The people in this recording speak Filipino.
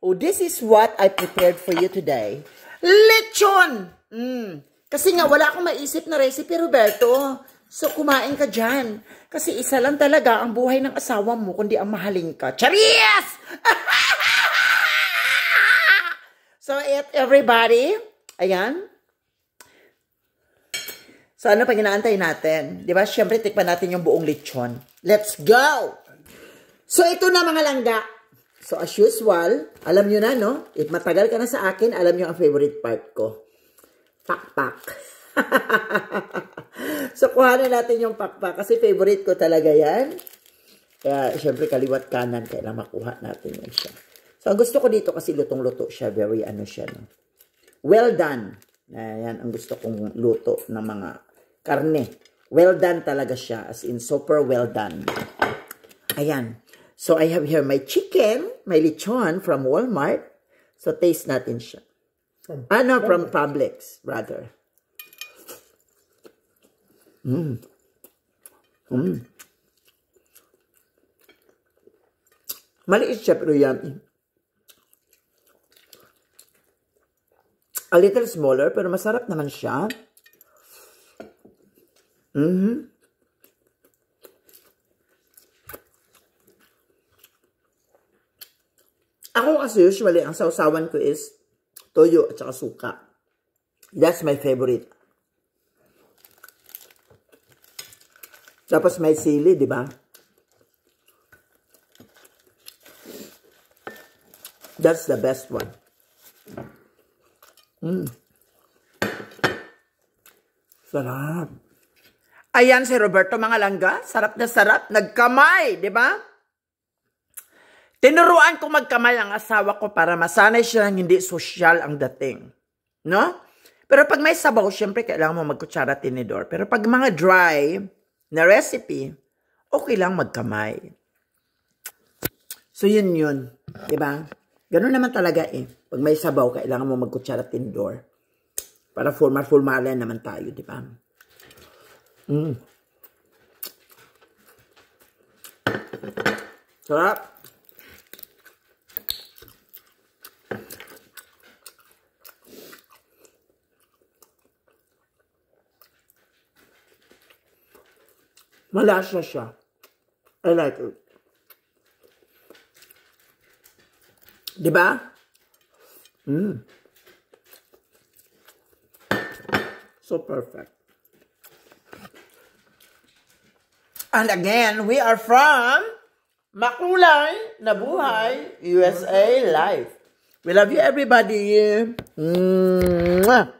Oh, this is what I prepared for you today. Lechon! Kasi nga, wala akong maisip na recipe, Roberto. So, kumain ka dyan. Kasi isa lang talaga ang buhay ng asawa mo, kundi ang mahalin ka. Charis! So, everybody, ayan. So, ano pang inaantay natin? Di ba? Siyempre, tikpan natin yung buong lechon. Let's go! So, ito na mga langga. So, as usual, alam nyo na, no? If matagal ka na sa akin, alam nyo ang favorite part ko. Pakpak. So, kuhanan natin yung pakpak kasi favorite ko talaga yan. Kaya, syempre, kaliwat kanan. Kailangan makuha natin yan siya. So, ang gusto ko dito kasi lutong-luto siya. Very ano siya, no? Well done. Ayan, ang gusto kong luto ng mga karne. Well done talaga siya. As in, super well done. Ayan. So, I have here my chicken, my lechon from Walmart. So, taste natin siya. From Publix, rather. Maliit siya, pero yummy. A little smaller, pero masarap naman siya. Ako kasi usually, ang sausawan ko is toyo at saka suka. That's my favorite. Tapos may sili, di ba? That's the best one. Sarap. Ayan si Roberto mga langga. Sarap na sarap. Nagkamay, di ba? Tinuruan ko magkamay ang asawa ko para masanay siya ng hindi sosyal ang dating. No? Pero pag may sabaw, syempre kailangan mo magkutsara tinidor. Pero pag mga dry na recipe, okay lang magkamay. So yun yun. Diba? Ganun naman talaga eh. Pag may sabaw, kailangan mo magkutsara tinidor. Para formal-formalan naman tayo, diba? Sarap. Malasa siya. I like it. Diba? So perfect. And again, we are from Makulay na Buhay, USA Live. We love you, everybody. Mwah!